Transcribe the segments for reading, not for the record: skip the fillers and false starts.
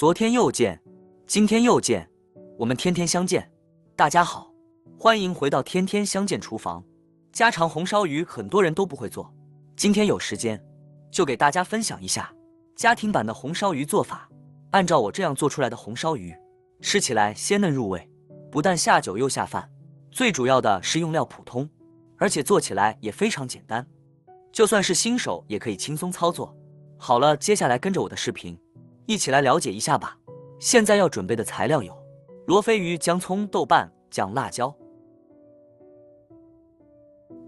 昨天又见，今天又见，我们天天相见。大家好，欢迎回到天天相见厨房。家常红烧鱼很多人都不会做，今天有时间就给大家分享一下家庭版的红烧鱼做法。按照我这样做出来的红烧鱼，吃起来鲜嫩入味，不但下酒又下饭，最主要的是用料普通，而且做起来也非常简单，就算是新手也可以轻松操作。好了，接下来跟着我的视频一起来了解一下吧。现在要准备的材料有罗非鱼、姜、葱、豆瓣、酱、辣椒。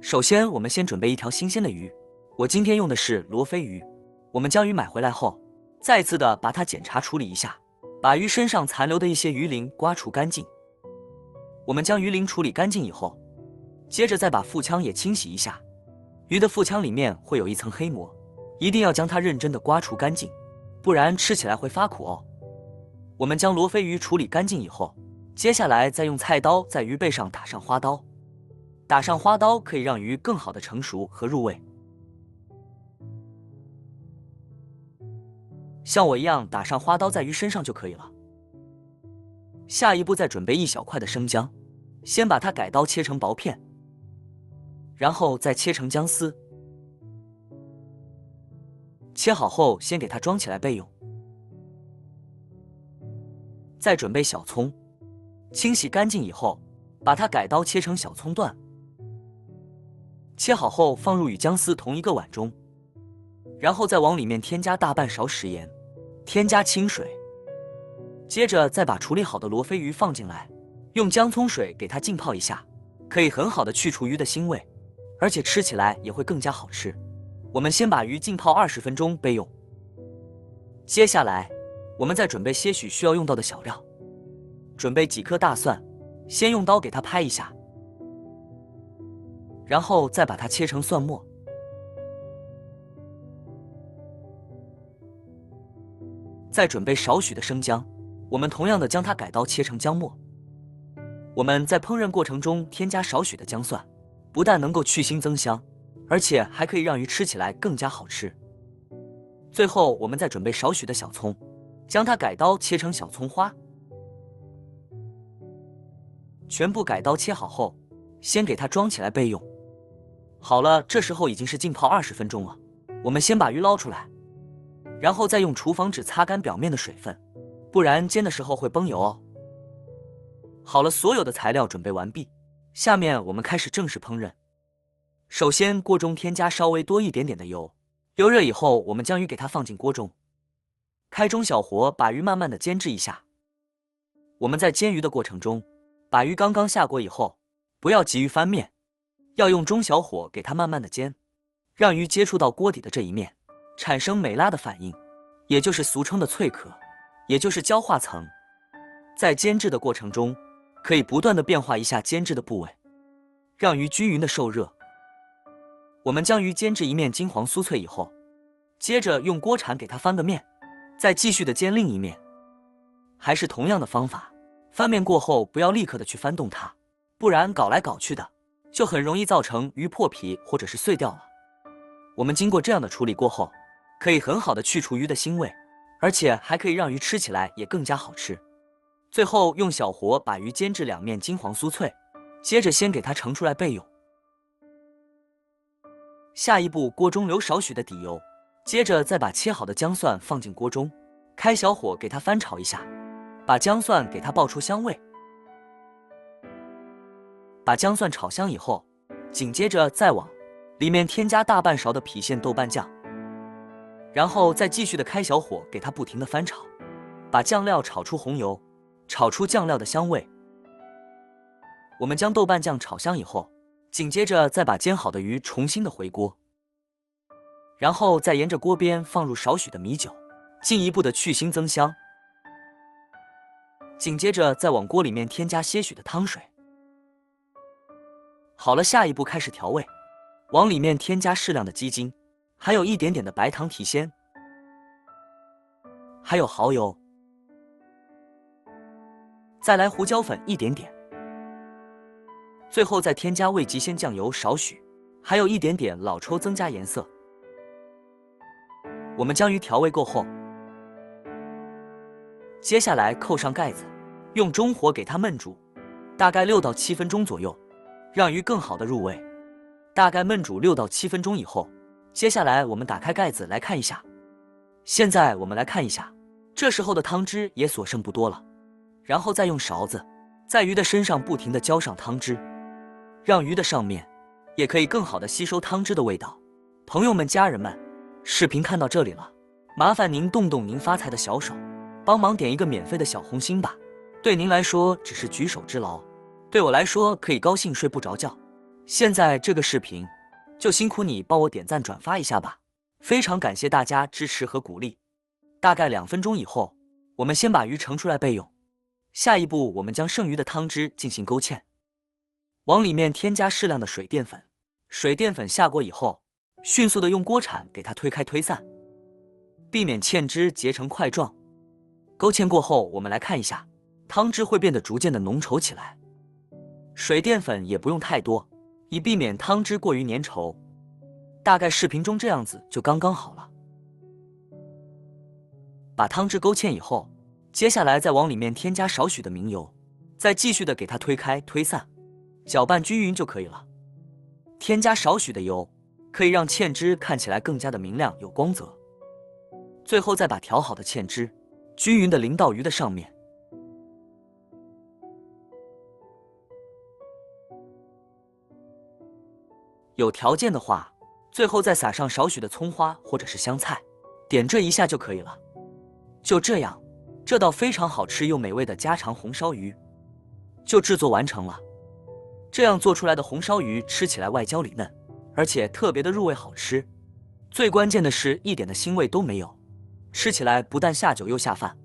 首先我们先准备一条新鲜的鱼，我今天用的是罗非鱼。我们将鱼买回来后，再次的把它检查处理一下，把鱼身上残留的一些鱼鳞刮除干净。我们将鱼鳞处理干净以后，接着再把腹腔也清洗一下。鱼的腹腔里面会有一层黑膜，一定要将它认真的刮除干净，不然吃起来会发苦哦。我们将罗非鱼处理干净以后，接下来再用菜刀在鱼背上打上花刀。打上花刀可以让鱼更好的成熟和入味。像我一样打上花刀在鱼身上就可以了。下一步再准备一小块的生姜，先把它改刀切成薄片，然后再切成姜丝。切好后先给它装起来备用。再准备小葱，清洗干净以后，把它改刀切成小葱段。切好后放入与姜丝同一个碗中，然后再往里面添加大半勺食盐，添加清水，接着再把处理好的罗非鱼放进来，用姜葱水给它浸泡一下，可以很好的去除鱼的腥味，而且吃起来也会更加好吃。我们先把鱼浸泡20分钟备用。接下来我们再准备些许需要用到的小料，准备几颗大蒜，先用刀给它拍一下，然后再把它切成蒜末。再准备少许的生姜，我们同样的将它改刀切成姜末。我们在烹饪过程中添加少许的姜蒜，不但能够去腥增香，而且还可以让鱼吃起来更加好吃。最后我们再准备少许的小葱，将它改刀切成小葱花。全部改刀切好后，先给它装起来备用。好了，这时候已经是浸泡20分钟了，我们先把鱼捞出来，然后再用厨房纸擦干表面的水分，不然煎的时候会崩油哦。好了，所有的材料准备完毕，下面我们开始正式烹饪。首先锅中添加稍微多一点点的油，油热以后，我们将鱼给它放进锅中，开中小火把鱼慢慢的煎制一下。我们在煎鱼的过程中，把鱼刚刚下锅以后，不要急于翻面，要用中小火给它慢慢的煎，让鱼接触到锅底的这一面，产生美拉的反应，也就是俗称的脆壳，也就是焦化层。在煎制的过程中，可以不断的变化一下煎制的部位，让鱼均匀的受热。我们将鱼煎至一面金黄酥脆以后，接着用锅铲给它翻个面，再继续的煎另一面。还是同样的方法，翻面过后不要立刻的去翻动它，不然搞来搞去的就很容易造成鱼破皮或者是碎掉了。我们经过这样的处理过后，可以很好的去除鱼的腥味，而且还可以让鱼吃起来也更加好吃。最后用小火把鱼煎至两面金黄酥脆，接着先给它盛出来备用。下一步锅中留少许的底油，接着再把切好的姜蒜放进锅中，开小火给它翻炒一下，把姜蒜给它爆出香味。把姜蒜炒香以后，紧接着再往里面添加大半勺的郫县豆瓣酱，然后再继续的开小火给它不停的翻炒，把酱料炒出红油，炒出酱料的香味。我们将豆瓣酱炒香以后，紧接着再把煎好的鱼重新的回锅，然后再沿着锅边放入少许的米酒，进一步的去腥增香。紧接着再往锅里面添加些许的汤水。好了，下一步开始调味，往里面添加适量的鸡精，还有一点点的白糖提鲜，还有蚝油，再来胡椒粉一点点，最后再添加味极鲜酱油少许，还有一点点老抽增加颜色。我们将鱼调味够后，接下来扣上盖子，用中火给它焖煮，大概6到7分钟左右，让鱼更好的入味。大概焖煮6到7分钟以后，接下来我们打开盖子来看一下。现在我们来看一下，这时候的汤汁也所剩不多了。然后再用勺子在鱼的身上不停地浇上汤汁，让鱼的上面也可以更好地吸收汤汁的味道。朋友们、家人们，视频看到这里了，麻烦您动动您发财的小手，帮忙点一个免费的小红心吧。对您来说只是举手之劳，对我来说可以高兴睡不着觉。现在这个视频就辛苦你帮我点赞转发一下吧，非常感谢大家支持和鼓励。大概2分钟以后，我们先把鱼盛出来备用。下一步，我们将剩余的汤汁进行勾芡，往里面添加适量的水淀粉。水淀粉下锅以后，迅速的用锅铲给它推开推散，避免芡汁结成块状。勾芡过后，我们来看一下，汤汁会变得逐渐的浓稠起来。水淀粉也不用太多，以避免汤汁过于粘稠。大概视频中这样子就刚刚好了。把汤汁勾芡以后，接下来再往里面添加少许的明油，再继续的给它推开推散，搅拌均匀就可以了。添加少许的油，可以让芡汁看起来更加的明亮有光泽。最后再把调好的芡汁均匀的淋到鱼的上面。有条件的话，最后再撒上少许的葱花或者是香菜，点缀一下就可以了。就这样，这道非常好吃又美味的家常红烧鱼就制作完成了。这样做出来的红烧鱼吃起来外焦里嫩，而且特别的入味好吃。最关键的是一点的腥味都没有，吃起来不但下酒又下饭。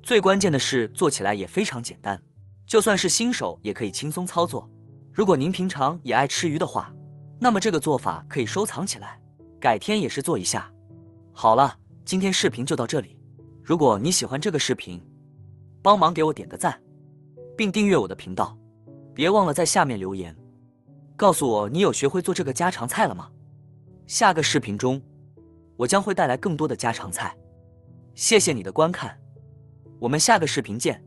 最关键的是做起来也非常简单，就算是新手也可以轻松操作。如果您平常也爱吃鱼的话，那么这个做法可以收藏起来，改天也是做一下。好了，今天视频就到这里。如果你喜欢这个视频，帮忙给我点个赞，并订阅我的频道。别忘了在下面留言，告诉我你有学会做这个家常菜了吗？下个视频中，我将会带来更多的家常菜。谢谢你的观看，我们下个视频见。